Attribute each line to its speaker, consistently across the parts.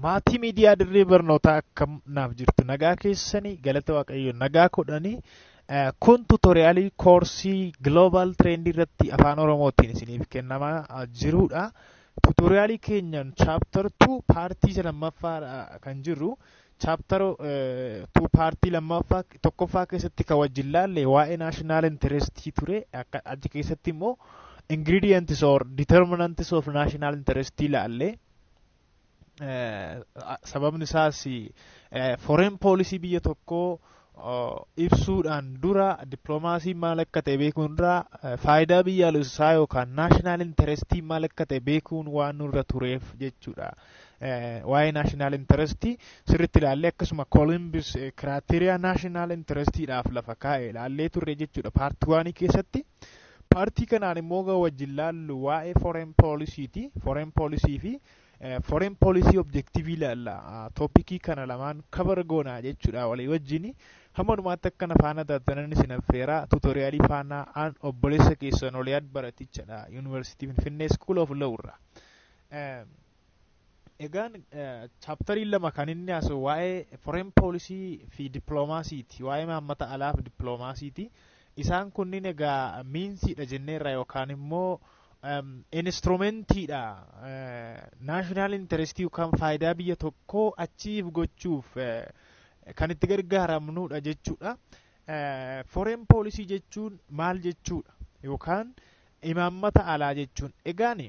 Speaker 1: Maatii miidiyaa dirree barnootaa akkam naaf jirtu nagaa keessanii galata waaqayyo nagaa kodhanii kun tuutoriyaalii koorsii Global Trend irratti afaan Oromootiin isiniif kennamaa jirudha. Tuutoriyaalii keenyan chapter 2 paartii lammaffaa kan jirru chapter 2 paartii lammaffaa tokkoffaa keessatti kan wajjin laalle waa'ee national interest ture achi keessatti immoo ingredients or determinants of national interest laalle. Sababni isaas foreign policy biyya tokkoo ibsuudhaan dura dippiloomaasii maal akka ta'e beekuun dura faayidaa biyyaalessaa yookaan national interest maal akka ta'e beekuun waan nurra tureef jechuudha. Waa'ee national interest sirriitti ilaallee akkasuma Columbus criteria national interestidhaaf lafa kaa'e ilaallee turre jechuudha paartii 1 keessatti. Paartii kanaan immoo wajjin laallu waa'ee foreign policy'ti. Foreign policy fi foreign policy objective ilaalla. Toopikii kana lamaan kabar goonaa jechuudha walii wajjin. Hammanumaatti akkana faana taatanan isin affeeraa tuutoriyaalii faana aan obboleessa keessan Oliyaad Baratichadha Yuunivarsiitii Finfinnee School of Law irraa. Egaan chaptarii 2 kan inni haasa'u waa'ee foreign policy fi dippiloomaasiiti. Waa'ee maammata alaa fi dippiloomaasiiti. Isaan kunniin egaa miinsiidha jenneerra yookaan immoo instrumentiidha. National interest yookaan faayidaa biyya tokkoo achiif gochuuf kan itti gargaaramnudha jechuudha. Foreign policy jechuun maal jechuudha yookaan imaammata alaa jechuun. Egaan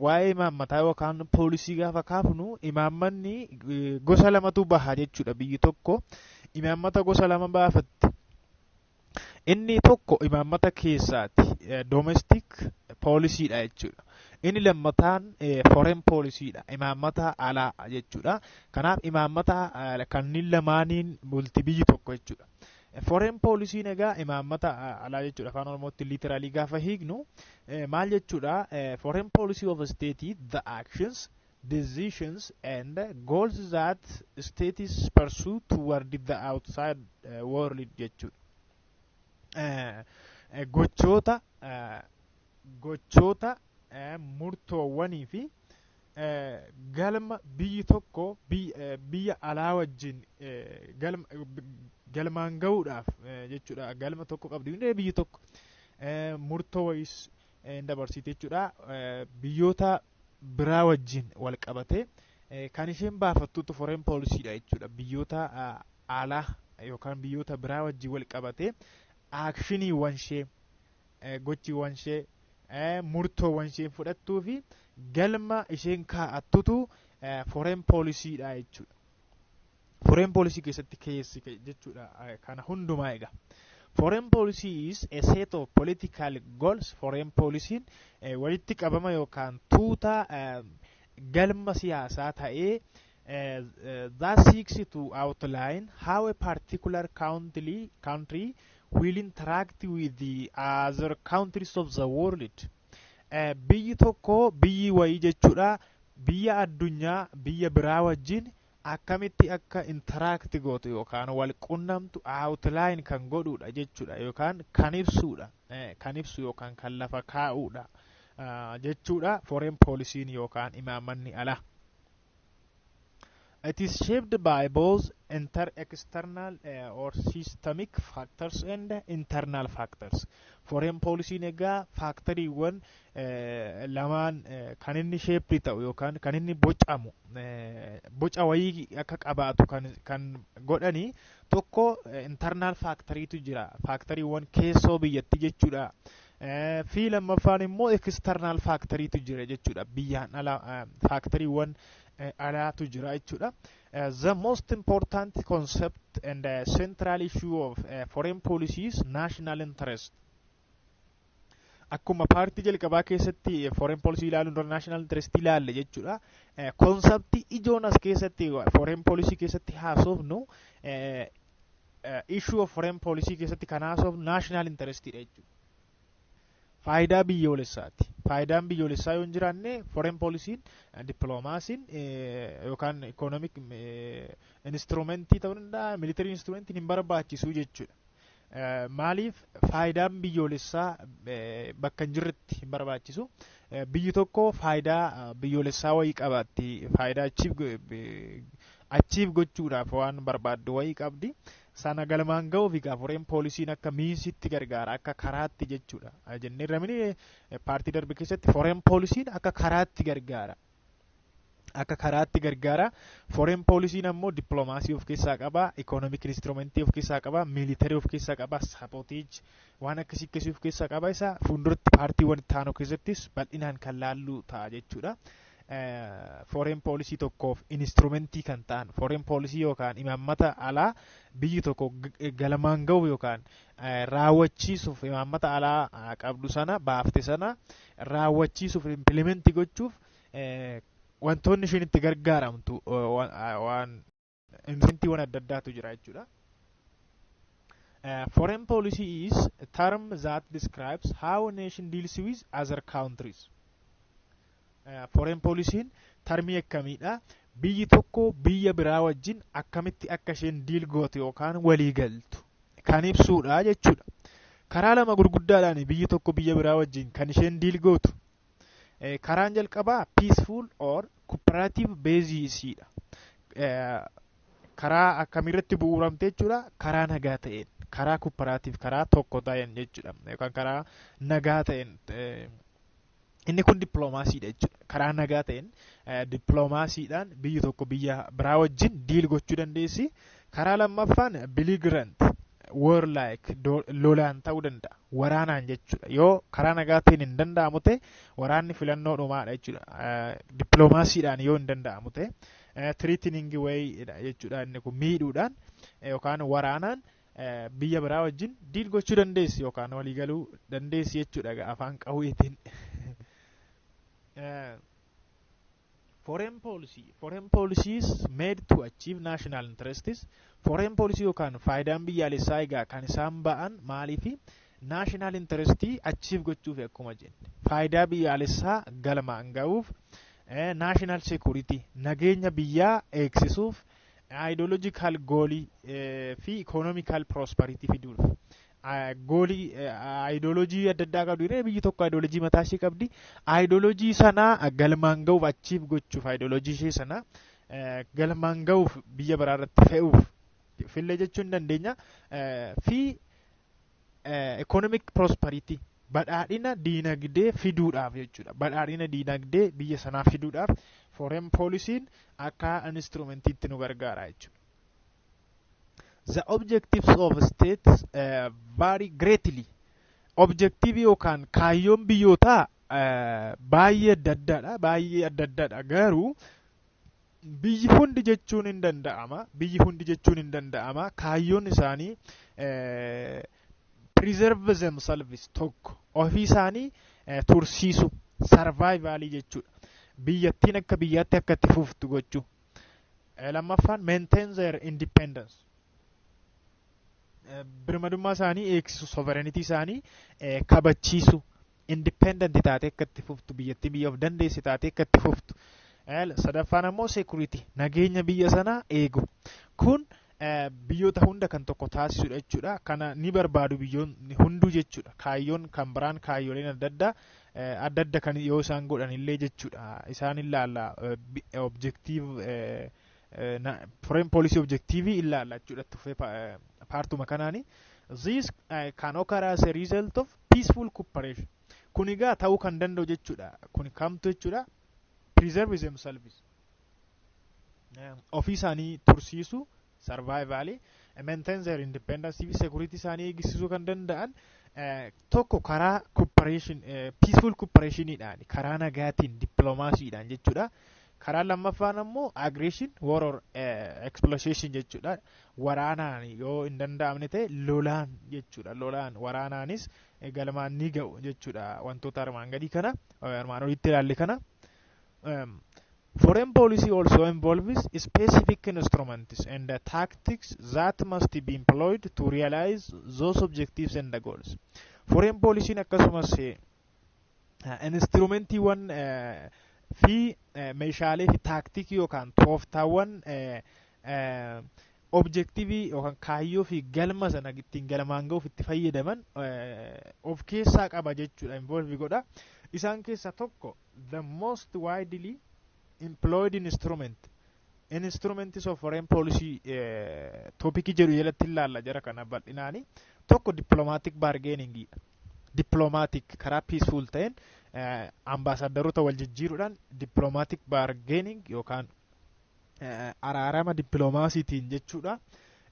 Speaker 1: waa'ee imaammataa yookaan poolisii gaafa kaafnu imaammanni gosa lamatu baha jechuudha biyyi tokko. Imaammata gosa lama baafatti. Inni tokko imaammata keessaati domestic policyidha jechuudha. Inni lammataan foreign policyidha imaammata alaa jechuudha. Kanaaf imaammata kanneen lamaaniin bulti biyyi tokko jechuudha. Foreign policy egaa imaammata alaa jechuudha. Afaan Oromootti literally gaafa hiiknu maal jechuudha? Foreign policy of a state the actions, decisions and goals that states pursue toward the outside world jechuudha. Gochoota murtoowwanii fi galma biyyi tokko biyya alaa wajjin galmaan ga'uudhaaf jechuudha. Galma tokko qabdi biyyi tokko murtoo wayiis dabarsite jechuudha. Biyyoota biraa wajjin wal qabate kan isheen baafattutu foreign policyidha jechuudha. Biyyoota alaa yookaan biyyoota biraa wajjin wal qabate actioniiwwan ishee gochiiwwan ishee murtoowwan ishee fudhattuu fi galma isheen kaa'attutu foreign policyidha jechuudha. Foreign policy keessatti keessi jechuudha kana hundumaa egaa. Foreign policy is a set of political goals. Foreign policy walitti qabama yookaan tuuta galma siyaasaa ta'ee that seeks to outline how a particular country will interact with the other countries of the world. Biyyi tokko biyyi wayii jechuudha. Biyya addunyaa biyya biraa wajjin akkamitti akka interact gootu yookaan wal qunnamtu outline kan godhuudha jechuudha yookaan kan ibsuudha. Kan ibsu yookaan kan lafa kaa'uudha jechuudha foreign policy yookaan imaammanni alaa. It is shaped by both external or systemic factors and internal factors. Foreign policy egaa faaktoriiwwan lamaan kan inni shaped ta'u yookaan kan inni bocamu boca wayii akka qabaatu kan godhani tokko internal factoriitu jira. Faaktoriiwwan keessoo biyyatti jechuudha. Fi lammaffaan immoo external factoriitu jira jechuudha. Biyyaan ala faaktoriiwwan alaatu jira jechuudha. The most important concept and central issue of foreign policy is national interest. Akkuma paartii jalqabaa keessatti foreign policy ilaaluun dura national interest ilaalle jechuudha. Konseptii ijoon as keessatti foreign policy keessatti haasofnu issue of foreign policy keessatti kan haasofnu national interest jechuudha. Faayidaa biyyoolessaati. Faayidaan biyyoolessaa yoo hin jiraanne foreign policy dippiloomaasiin yookaan economic instrumentii ta'uu danda'a military instrumentiin hin barbaachisu jechuudha. Maaliif faayidaan biyyoolessaa bakka hin jirretti hin barbaachisu. Biyyi tokko faayidaa biyyoolessaa wayii qabaatti. Faayidaa achiif gochuudhaaf waan barbaaddu wayii qabdi. Sana galmaan ga'uuf egaa foreign poolisiin akka miinsitti gargaara, akka karaatti jechuudha. Jennee ramini paartii darbe keessatti foreign poolisiin akka karaatti gargaara. Akka karaatti gargaara. Foreign poolisiin ammoo dippiloomaasii of keessaa qaba, ikonomik instrumentii of keessaa qaba, miilitarii of keessaa qaba, saaboteej waan akkasii of keessaa qaba. Isa fuulduratti paartiiwwan itti aanu keessattis bal'inaan kan laallu ta'a jechuudha. Foreign poolisii tokkoof instrumentii kan ta'an foreign poolisii yookaan imaammata alaa biyyi tokko galmaan ga'u yookaan raawwachiisuuf imaammata alaa qabdu sana baafte sana raawwachiisuuf implementii gochuuf wantoonni ishiin itti gargaaramtu waan instrumentiiwwan adda addaatu jira jechuudha. Foreign policy is a term that describes how a nation deals with other countries. Foreign policy'n termii akkamiidha? Biyyi tokko biyya biraa wajjin akkamitti akka isheen diil gootu yookaan walii galtu kan ibsuudha jechuudha. Karaa lama gurguddaadhaan biyyi tokko biyya biraa wajjin kan isheen diil gootu. Karaan jalqabaa peaceful or cooperative basis'idha. Karaa akkamiirratti bu'uuramte jechuudha? Karaa nagaa ta'een, karaa cooperative, karaa tokko ta'een jechuudha. Yookaan karaa nagaa ta'een. Inni kun dippiloomaasiidha jechuudha. Karaa nagaa ta'een dippiloomaasiidhaan biyyi tokko biyya biraa wajjin diil gochuu dandeessi. Karaa lammaffaan belligerent warlike lolaan ta'uu danda'a. Waraanaan jechuudha. Yoo karaa nagaa ta'een hin danda'amu ta'e waraanni filannoo dhumaadha jechuudha. Dippiloomaasiidhaan yoo hin danda'amu ta'e threatening way jechuudha. Inni kun miidhuudhaan yookaan waraanaan biyya biraa wajjin diil gochuu dandeessi yookaan waliigaluu dandeessi jechuudha afaan qawweetiin. Foreign policy is made to achieve national interests. Foreign policy yookaan faayidaan biyyaalessaa egaa kan isaan ba'an maaliifi national interestii achieve gochuuf akkuma jenne faayidaa biyyaalessaa galmaan ga'uuf, national security nageenya biyyaa eegsisuuf, ideological goalii fi economical prosperity fiduuf. Goolii ideolojii adda addaa qabdu irra biyyi tokko ideolojii mataa ishee qabdi. Ideolojii sana galmaan ga'uuf achieve gochuuf ideolojii ishee sana galmaan ga'uuf biyya biraa irratti fe'uuf fillee jechuu hin dandeenya. Fi economic prosperity badhaadhina diinagdee fiduudhaaf jechuudha. Badhaadhina diinagdee biyya sanaa fiduudhaaf foreign policy'n akka instrumentiitti nu gargaara jechuudha. The objectives of states vary greatly. Objective yookaan kaayyoon biyyootaa baay'ee adda addaadha. Baay'ee adda addaadha. Garuu biyyi hundi jechuun hin danda'ama. Biyyi hundi jechuun hin danda'ama. Kaayyoon isaanii preserve themselves tokko ofii isaanii tursiisu survivalii jechuudha. Biyyattiin akka biyyaatti akka itti fuftu gochuu. Lammaffaan maintain their independence. Birmadummaa isaanii eegsisu, sovereignty isaanii kabachiisu, independent taate akka itti fuftu, biyyattii biyya of dandeesse taate akka itti fuftu. Sadaffaan ammoo security, nageenya biyya sanaa eegu. Kun biyyoota hunda kan tokko taasisudha jechuudha. Kana ni barbaadu biyyoonni hunduu jechuudha. Kaayyoon kan biraan kaayyooleen adda adda kan yoo isaan godhan illee jechuudha. Isaan ilaalla objective foreign policy objective ilaalla jechuudha. Tufee paartuma kanaani. This can occur as a result of peaceful cooperation. Kun egaa ta'uu kan danda'u jechuudha. Kun kamtu jechuudha. Preserve themselves. Ofii isaanii tursiisu, survivalii, maintain their independence fi security isaanii eegsisuu kan danda'an tokko karaa cooperation, peaceful cooperationidhaan, karaa nagaatiin, dippiloomaasiidhaan jechuudha. Karaa lammaffaan ammoo aggression, war or exploitation jechuudha. Waraanaan yoo hin danda'amne ta'e lolaan jechuudha. Lolaan waraanaanis galmaan ni ga'u jechuudha. Wantoota armaan gadii kana, armaan olitti ilaalle kana. Foreign policy also involves specific instruments and tactics that must be employed to realize those objectives and goals. Foreign policy akkasumas instrumentiiwwan fi meeshaalee fi taaktikii yookaan tooftaawwan objektiivii yookaan kaayyoo fi galma sana ittiin galmaan ga'uuf itti fayyadaman of keessaa qaba jechuudha, involve godha. Isaan keessaa tokko the most widely employed instruments of foreign policy topic jedhu jalatti ilaalla jara kana bal'inaani. Tokko diplomatic bargaining, diplomatic karaa peaceful ta'een ambaasaddaroota wal jijjiiruudhaan diplomatic bargaining yookaan araarama dippiloomaasiitiin jechuudha.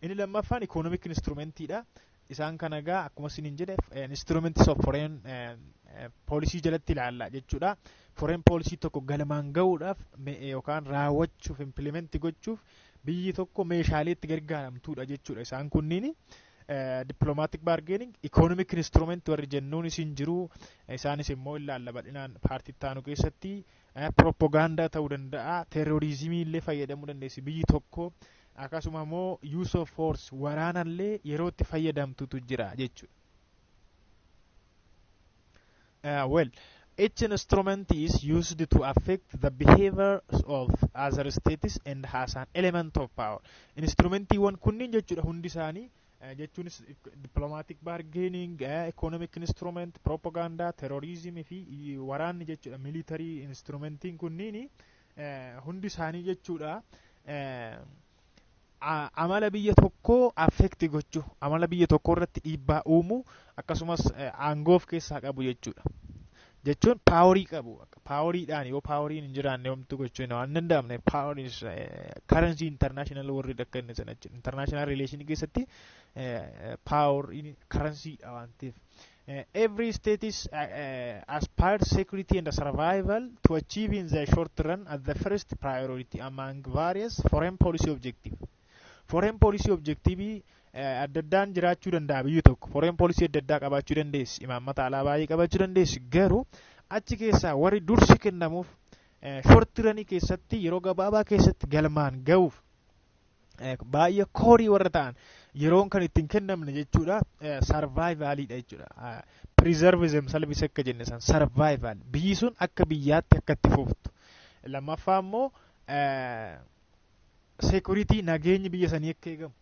Speaker 1: Inni lammaffaan economic instrumentiidha. Isaan kana egaa akkuma isiniin jedhe instruments of foreign policy jalatti ilaalla jechuudha. Foreign policy tokko galmaan ga'uudhaaf yookaan raawwachuuf implement gochuuf biyyi tokko meeshaalee itti gargaaramtuudha jechuudha. Isaan kunniin diplomatic bargaining, economic instrument warri jennuun isin jiru. Isaanis immoo ilaalla bal'inaan paartii taanu keessatti propaganda ta'uu danda'a, terrorizimii illee fayyadamuu dandeessi biyyi tokko. Akkasuma immoo use of force waraanallee yeroo itti fayyadamtutu jira jechuudha. Well, each instrument is used to affect the behavior of other states and has an element of power. Instrumentiiwwan kunniin jechuudha hundi isaanii jechuunis diplomatic bargaining, economic instrument, propaganda, terrorism fi waraanni jechuudha. Military instrumentiin kunniin hundi isaanii jechuudha amala biyya tokko affect gochuu, amala biyya tokko irratti dhiibbaa uumuu akkasumas aangoo of keessaa qabu jechuudha. Jechuun paaworii qabu. Paaworiidhaan yoo paaworiin hin jiraanne homtuu gochuu hin danda'amne. Paaworiin currency international warri akka inni sana jechuudha. International relation keessatti paaworiin currency dha waan ta'eef. Every state is aspires security and survival to achieve in the short run as the first priority among various foreign policy objectives. Foreign policy objective adda addaan jiraachuu danda'a biyyi tokko. Foreign policy adda addaa qabaachuu dandeessi. Imaammata alaa baay'ee qabaachuu dandeessi. Garuu achi keessaa warri dursi kennamuuf short run keessatti yeroo gabaabaa keessatti galmaan ga'uuf baay'ee koorii warra ta'an yeroon kan ittiin kennamne jechuudha. Survivalidha jechuudha. Preservism salphise akka jenne san survival. Biyyi sun akka biyyaatti akka itti fuftu. Lammaffaa immoo security nageenyi biyya sanii akka eegamu.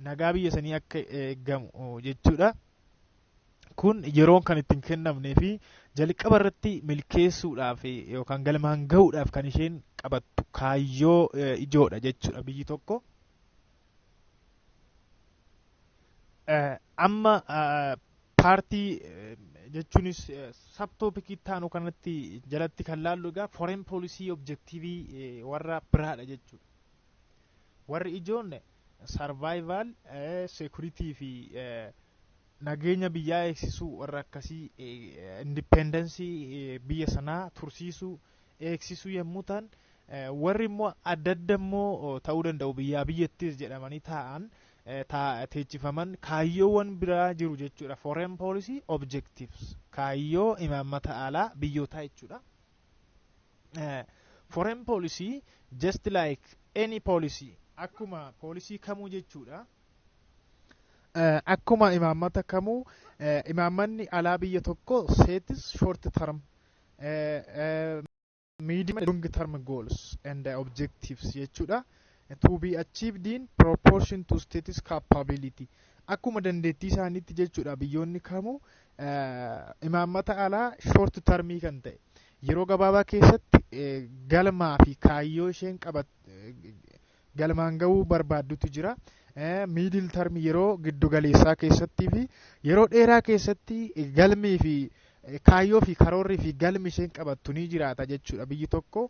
Speaker 1: Nagaa biyya sanii akka eegamu jechuudha. Kun yeroon kan ittiin kennamnee fi jalqaba irratti milkeessuudhaaf yookaan galmaan ga'uudhaaf kan isheen qabattu kaayyoo ijoodha jechuudha biyyi tokko. Amma paartii jechuunis sabtoopikii taanu kanatti jalatti kan laallu egaa foreign policy objectivii warra biraadha jechuudha. Warri ijoon survival, security fi nageenya biyyaa eegsisuu warra akkasii independensii biyya sanaa tursiisuu eegsisuu yommuu ta'an, warri immoo adda adda immoo ta'uu danda'u biyyaa biyyattis jedhamanii taa'an teechifaman kaayyoowwan biraa jiru jechuudha. Foreign policy objectives kaayyoo imaammata alaa biyyootaa jechuudha. Foreign policy just like any policy akkuma policy kamuu jechuudha. Akkuma imaammata kamuu imaammanni alaa biyya tokko sets short term, medium and long term goals and objectives jechuudha. To be achieved in proportion to status capability. Akkuma dandeettii isaaniitti jechuudha biyyoonni kamuu imaammata alaa short termii kan ta'e yeroo gabaabaa keessatti galmaa fi kaayyoo isheen galmaan ga'uu barbaaddutu jira. Middle term yeroo giddu galeessaa keessattii fi yeroo dheeraa keessatti galmii fi kaayyoo fi karoorri fi galmi isheen qabattu ni jiraata jechuudha. Biyyi tokko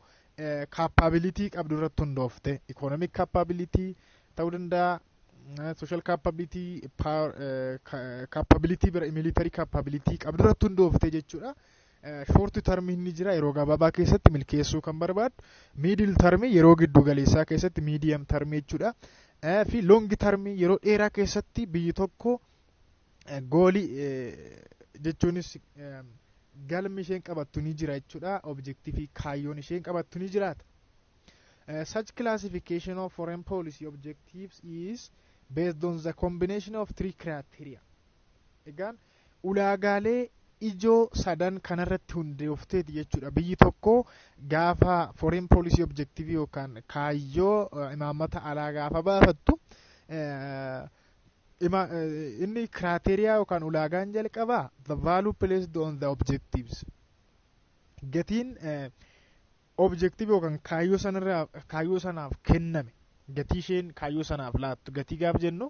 Speaker 1: capability qabdu irratti hundoofte economic capability ta'uu danda'a, social capability, capability military capability qabdu irratti hundoofte jechuudha. Short term ni jira yeroo gabaabaa keessatti milkeessuu kan barbaadu, middle term yeroo giddu galeessaa keessatti, medium term jechuudha. Fi long term yeroo dheeraa keessatti biyyi tokko goolii jechuunis galmi isheen qabattu ni jira jechuudha. Objective kaayyoon isheen qabattu ni jiraata. Such classification of foreign policy objectives is based on the combination of three criteria. Egaan ulaagaalee ijoo sadan kanarratti hundeefteeti jechuudha. Biyyi tokko gaafa foreign policy objective yookaan kaayyoo imaammata alaa gaafa baafattu inni criteria yookaan ulaagaan jalqabaa the value placed on the objectives. Gatiin objective yookaan kaayyoo sanaaf kenname. Gatii isheen kaayyoo sanaaf laattu gatii gaaf jennu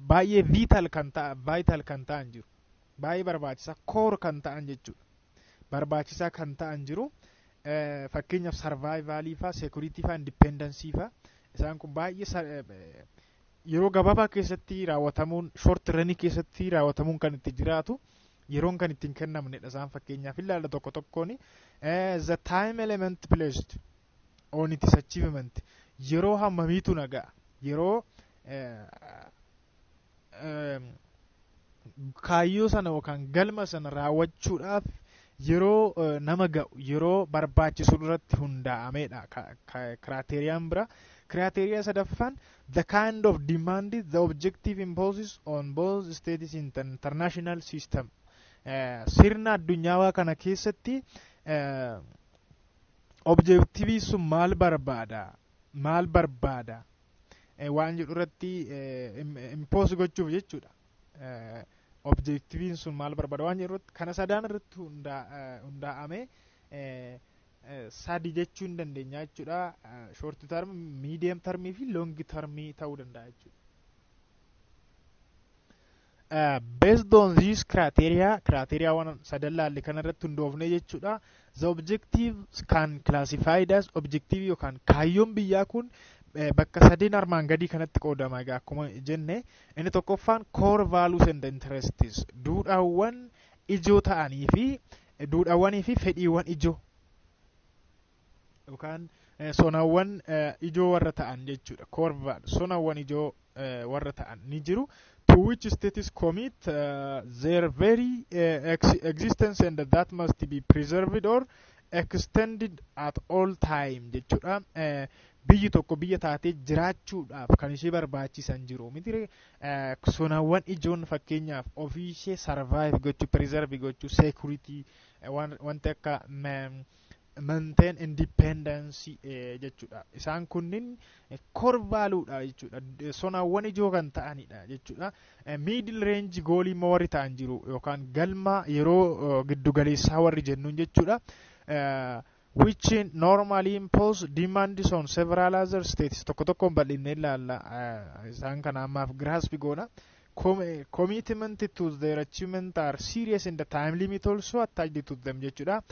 Speaker 1: baay'ee vital kan ta'an jiru. Baay'ee barbaachisaa core kan ta'an jechuudha. Barbaachisaa kan ta'an jiru fakkeenyaaf survivalii faa, security faa, independence faa isaan kun baay'ee yeroo gabaabaa keessatti raawwatamuun short run keessatti raawwatamuun kan itti jiraatu yeroon kan ittiin kennamnedha. Isaan fakkeenyaaf ilaalla tokko tokkoon the time element placed on its achievement. Yeroo hammamiitu nagaa yeroo kaayyoo sana yookaan galma sana raawwachuudhaaf yeroo nama ga'u yeroo barbaachisu irratti hundaa'amedha. Criteriyaan bira criteria sadaffaan the kind of demand the objective imposes on both states in the international system. Sirna addunyaawaa kana keessatti objectivii sun maal barbaada waan jedhu irratti impose gochuuf jechuudha. Objectiviin sun maal barbaada waan jedhu kana sadaan irratti hundaa'ame sadi jechuu hin dandeenya jechuudha. Short term, medium term fi long term ta'uu danda'a jechuudha. Based on these criteria waan sadan laalle kana irratti hundoofne jechuudha. The objective can classified as objective yookaan kaayyoon biyyaa kun bakka sadeen armaan gadii kanatti qoodama. Egaa akkuma jenne inni tokkoffaan core values and interests duudhaawwan ijoo ta'anii fi duudhaawwanii fi fedhiiwwan ijoo yookaan sonawwan ijoo warra ta'an jechuudha. Core values sonawwan ijoo warra ta'an ni jiru. To which states commit their very existence and that must be preserved or extended at all time jechuudha. Biyyi tokko biyya taatee jiraachuudhaaf kan ishee barbaachisan jiru miti. Sonawwan ijoon fakkeenyaaf ofii ishee survive gochuu, preserve gochuu, security wanti akka maintain independence jechuudha. Isaan kunniin core valuedha jechuudha. Sonawwan ijoo kan ta'anidha jechuudha. Middle range goal immoo warri ta'an jiru yookaan galma yeroo giddugaleessaa warri jennuun jechuudha. Which normally impose demands on several other states. Tokko tokkoon bal'inne ilaalla. Isaan kana ammaaf grasp goona. Commitment to their achievement are serious and the time limit also attached to them jechuudha.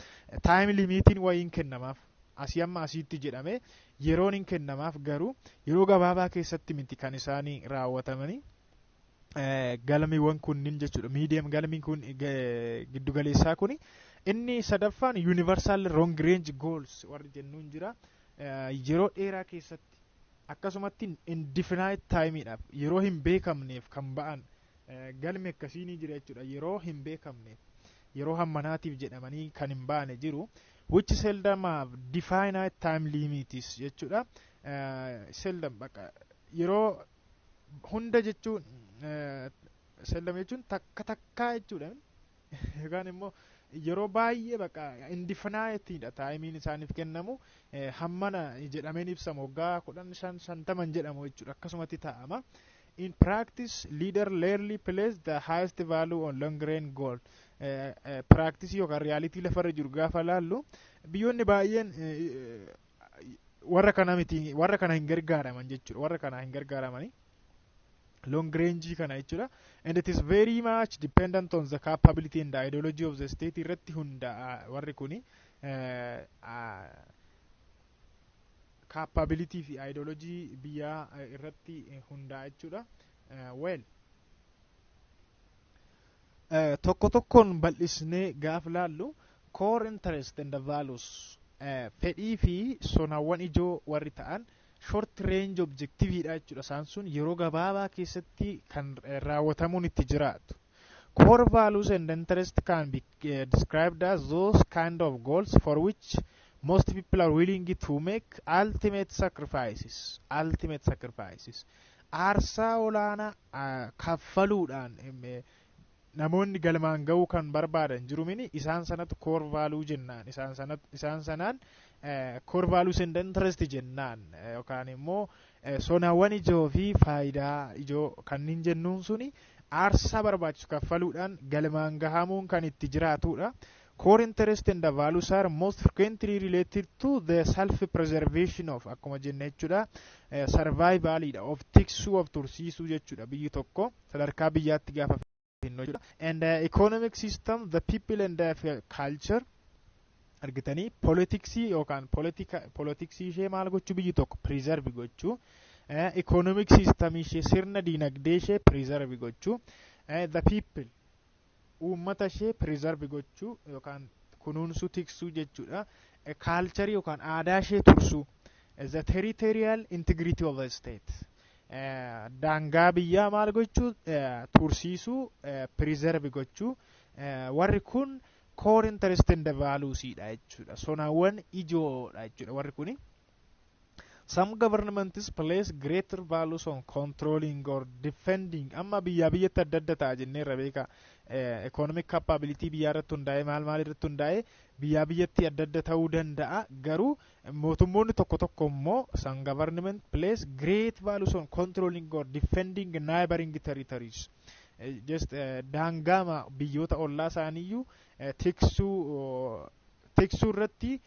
Speaker 1: Time limitiin wayiin kennamaaf asii amma asiitti jedhame yeroon hin kennamaaf garuu yeroo gabaabaa keessatti miti kan isaanii raawwatamanii galmiiwwan kunniin jechuudha. Medium galmiin kun giddugaleessaa kuni inni sadaffaan universal long range goals warri jennuun jira. Yeroo dheeraa keessatti akkasumatti indefinite timeidhaaf yeroo hin beekamneef kan ba'an galmi akkasii ni jira jechuudha. Yeroo hin beekamneef yeroo hammanaatiif jedhamanii kan hin baane jiru. Which seldom have definite time limits jechuudha. Seldom baqa yeroo hunda jechuun seldom jechuun takkaa jechuudha. Yookaan immoo yeroo baay'ee baqa indefiniteedha taayimiin isaaniif kennamu hammana jedhameen ibsamu waggaa 15-50 jedhamu jechuudha. Akkasumatti taa'ama. In practice, leader rarely place the highest value on long range goal. Practice yookaan reality lafarra jiru gaafa laallu biyyoonni baay'een warra kana miti warra kana hin gargaaraman jechuudha. Warra kana hin gargaaramanii long range kana jechuudha. And it is very much dependent on the capability and the ideology of the state irratti hundaa'a warri kuni capability fi ideology biyyaa irratti hundaa'a jechuudha. Well tokko tokkoon bal'isnee gaaf laallu core interest and the values fedhii fi sonawwan ijoo warri ta'an short range objectiveidha jechuudha. Isaan sun yeroo gabaabaa keessatti kan raawwatamuun itti jiraatu. Core values and interest can be described as those kind of goals for which most people are willing to make ultimate sacrifices. Aarsaa olaanaa kaffaluudhaan namoonni galmaan ga'uu kan barbaadan jiru mini isaan sanatu core value jennaan isaan sanaan core values and interest jennaan yookaan immoo sonawwan ijoo fi faayidaa ijoo kanneen jennuun suni aarsaa barbaachisu kaffaluudhaan galmaan gahamuun kan itti jiraatudha. Core interest and the values are most frequently related to the self-preservation of akkuma jenne jechuudha survival of tiksuu of tursiisuu jechuudha biyyi tokko sadarkaa biyyaatti gaafa finno jechuudha. And economic system, the people and the culture argitanii politiksii yookaan politiksii ishee maal gochuu biyyi tokko preserve gochuu economic system ishee sirna diinagdee ishee preserve gochuu the people uummata ishee preserve gochuu yookaan kunuunsuu tiksuu jechuudha. Culture yookaan aadaa ishee tursuu the territorial integrity of the state daangaa biyyaa maal gochuu tursiisuu preserve gochuu warri kun core interest and values dha jechuudha. Sonawwan ijoodha jechuudha warri kuni. Some governments place greater values on controlling or defending amma biyyatti adda adda ta'a jennee rabeeka economic capability biyyaa irratti hundaa'e maal irratti hundaa'e biyyatti adda adda ta'uu danda'a. Garuu mootummoonni tokko tokko immoo some government place great values on controlling or defending neighboring territories just daangaa biyyoota ollaa isaaniiyyuu tiksuu irratti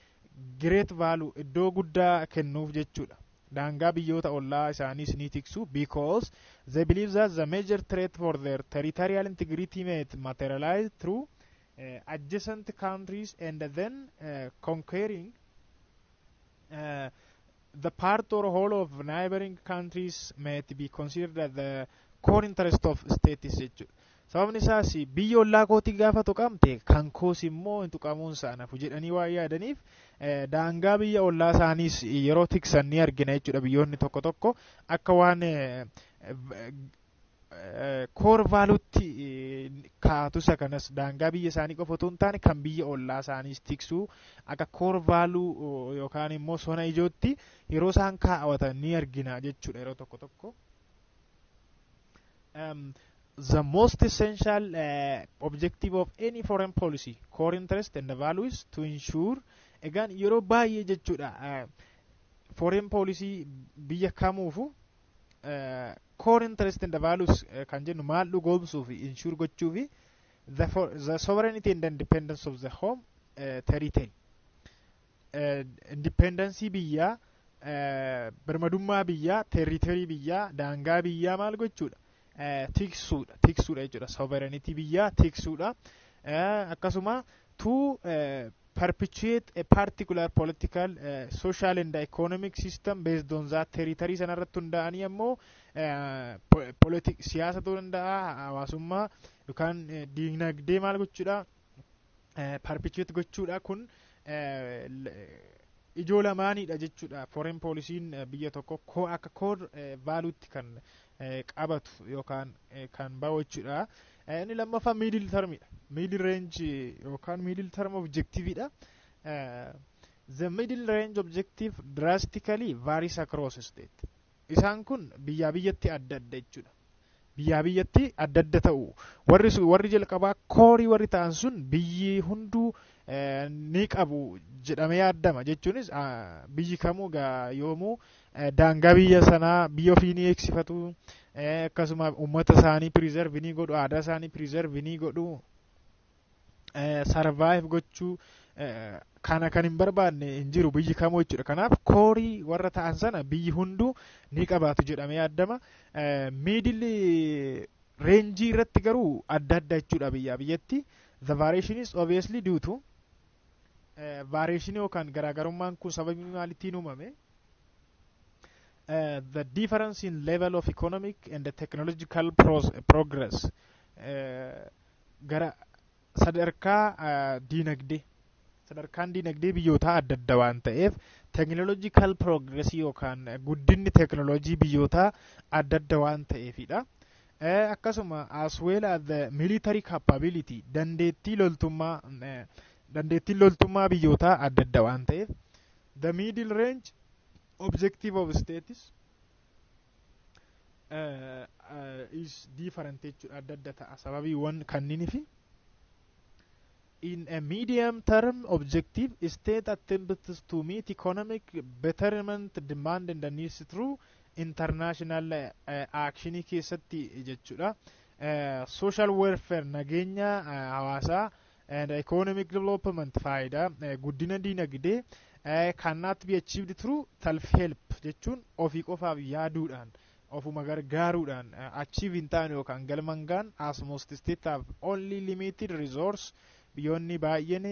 Speaker 1: great value iddoo guddaa kennuuf jechuudha. Daangaa biyyoota ollaa isaaniis ni tiksu because they believe that the major threat for their territorial integrity may materialize through adjacent countries and then conquering the part or whole of neighboring countries may be considered as the core interest of states jechuudha. Sababni isaas biyya ollaa kootii gaafa tuqamte kan koos immoo hin tuqamuun isaanafu jedhanii waa yaadaniif daangaa biyya ollaa isaaniis yeroo tiksan ni argina jechuudha. Biyyoonni tokko tokko akka waan core valuutti kaatusa kanas daangaa biyya isaanii qofa otoo hin taane kan biyya ollaa isaaniis tiksuu akka core value yookaan immoo sona ijootti yeroo isaan kaa'atan ni argina jechuudha yeroo tokko tokko. The most essential objective of any foreign policy, core interest and the values to ensure again yeroo baay'ee jechuudha foreign policy biyya kamuufu core interest and the values kan jennu maal dhugoomsuu fi ensure gochuu fi the sovereignty and the independence of the home territory independence biyyaa birmadummaa biyyaa territory biyyaa daangaa biyyaa maal gochuudha tiksuudha jechuudha. Sovereignty biyyaa tiksuudha akkasuma to perpetuate a particular political social and economic system based on that territory sanarratti hundaa'anii ammoo siyaasa ta'uu danda'a hawaasummaa yookaan diinagdee maal gochuudha perpetuate gochuudha. Kun ijoo lamaanidha jechuudha. Foreign policy'n biyya tokko akka core valuetti kan qabatu yookaan kan bahu jechuudha. Inni lammaffaa middle termidha. Middle range yookaan middle term objectiveidha. The middle range objective drastically varies across state. Isaan kun biyyatti adda adda jechuudha. Biyyatti adda adda ta'u. Warri jalqabaa koorii warri ta'an sun biyyi hunduu ni qabu jedhamee yaadama jechuunis biyyi kamuu yoomuu daangaa biyya sanaa biyya ofii ni eegsifatu akkasuma uummata isaanii preserve ni godhu aadaa isaanii preserve ni godhu survive gochuu kana kan hin barbaanne hin jiru biyyi kamuu jechuudha. Kanaaf koorii warra ta'an sana biyyi hunduu ni qabaatu jedhamee yaadama. Middle range irratti garuu adda adda jechuudha biyyatti. The variation is obviously due to variation yookaan garaagarummaan kun sababii maaliitiin uumame the difference in level of economic and the technological progress gara sadarkaan diinagdee biyyootaa adda adda waan ta'eef technological progress yookaan guddinni teknoolojii biyyootaa adda adda waan ta'eefidha. Akkasuma as well as the military capability dandeettiin loltummaa biyyootaa adda adda waan ta'eef the middle range objective of states is different jechuudha adda adda ta'a sababiiwwan kanniinifi in a medium term objective state attempts to meet economic betterment demand and the needs through international action keessatti jechuudha social welfare nageenya hawaasaa and economic development faayida guddina diinagdee cannot be achieved through self help jechuun ofii qofaaf yaaduudhaan ofuma gargaaruudhaan achieve hin taane yookaan galmangaan as most state have only limited resource biyyoonni baay'een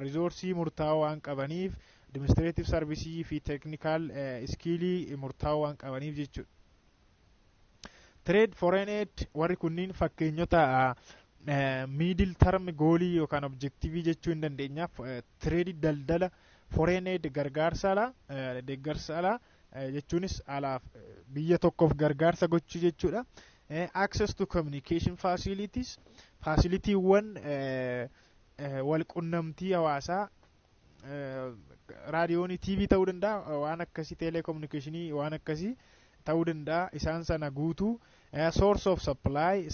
Speaker 1: risoorsii murtaa'oo waan qabaniif administrative servicii fi technical skillii murtaa'oo waan qabaniif jechuudha. Trade foreign aid warri kunniin fakkeenyota middle term goolii yookaan objectivii jechuu hin dandeenyaaf trade daldala foreign aid gargaarsa alaa deeggarsa alaa jechuunis alaaf biyya tokkoof gargaarsa gochuu jechuudha. Access to communication facilities facilitiiwwan wal qunnamtii hawaasaa raadiyoonii TV ta'uu danda'a waan akkasii telecommunicationii waan akkasii ta'uu danda'a isaan sana guutuu source of supply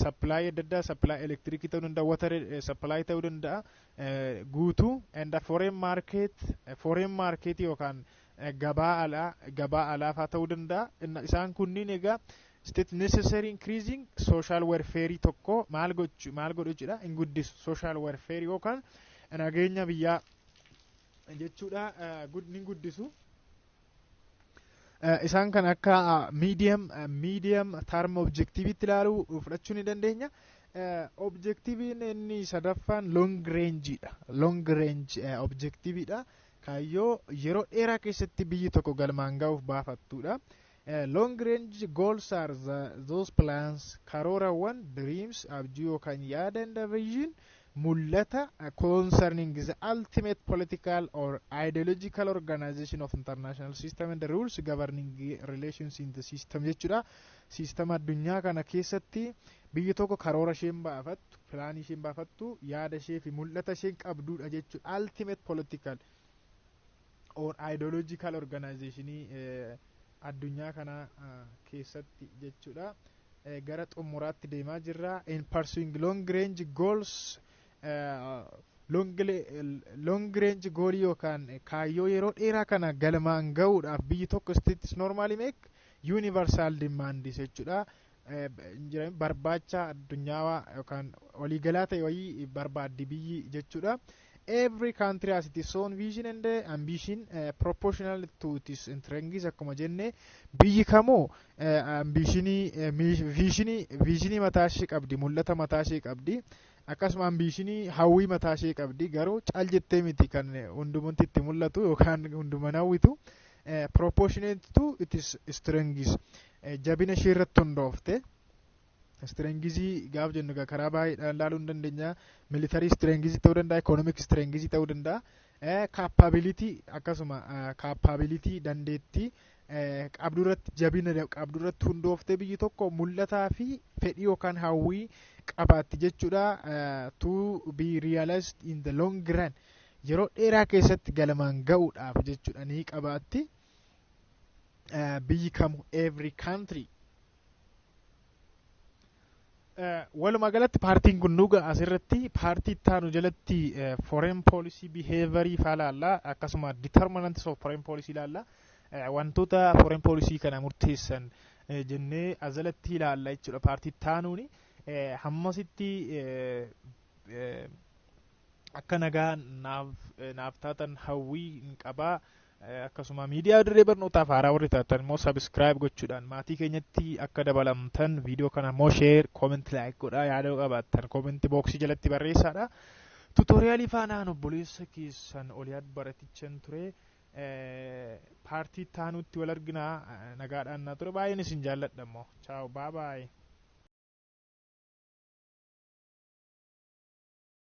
Speaker 1: adda addaa supply electric ta'uu danda'a water supply ta'uu danda'a guutuu and foreign market yookaan gabaa alaafaa ta'uu danda'a isaan kunniin egaa state necessary increasing social welfare tokko maal godhuudha hin guddisu social welfare yookaan nageenya biyyaa jechuudha hin guddisu isaan kan akka medium term objectivitti ilaaluu fudhachuu ni dandeenya objectiviin inni sadaffaan long range objectividha kaayyoo yeroo dheeraa keessatti biyyi tokko galmaan ga'uuf baafattuudha. Long range goals are those plans karoorawwan dreams abjuu yookaan yaada and vision mul'ata concerning the ultimate political or ideological organization of international system and the rules governing relations in the system jechuudha. Sistema addunyaa kana keessatti biyyi tokko karoora isheen baafattu pilaanii isheen baafattu yaada ishee fi mul'ata isheen qabduudha jechuudha. Ultimate political or ideological organization addunyaa kana keessatti jechuudha gara xumuraatti deemaa jirra in pursuing long range goals long range goal yookaan kaayyoo yeroo dheeraa kana galmaan ga'uudhaaf biyyi tokko states normally make universal demands jechuudha barbaacha addunyaa yookaan waliigalaa ta'e wayii barbaaddi biyyi jechuudha. Every country has its own vision and ambition proportional to its strengths akkuma jenne biyyi kamoo visionii mataa ishee qabdi mul'ata mataa ishee qabdi akkasuma ambitionii hawwii mataa ishee qabdi garuu caal jettee miti kan hundumatti itti mul'atu yookaan hundumaan hawwitu proportionate to its strengths jabina ishee irratti hundoofte strengths gaaf jennu karaa baay'eedhaan ilaaluu hin dandeenya military strengths ta'uu danda'a economic strengths ta'uu danda'a capability akkasuma capability dandeettii qabdurratti jabina qabdurratti hundooftee biyyi tokko mul'ataa fi fedhii yookaan hawwii qabaatti jechuudha to be realized in the long run yeroo dheeraa keessatti galmaan ga'uudhaaf jechuudha ni qabaatti biyyi kamu every country walumaa galatti paartiin kun nuga asirratti paartii taanu jalatti foreign policy behavior faalaalla akkasuma determinants of foreign policy laalla wantoota foreign policy kana murteessan jennee azalatti ilaalla jechuudha paartii taanuuni hammasitti akka nagaa naaf taatan hawwii hin qabaa akkasuma miidiyaa dirree barnootaaf haaraa warri taatan immoo subscribe gochuudhaan maatii keenyatti akka dabalamtan viidiyoo kana immoo share comment like godhaa yaada qabaattan comment boxii jalatti barreessaadha tutorialii faanaan obboleessa keessan Oliyaad Baratichaan ture paartii taanutti wal arginaa nagaadhaan naa ture baay'een isin jaalladha immoo ciao bye bye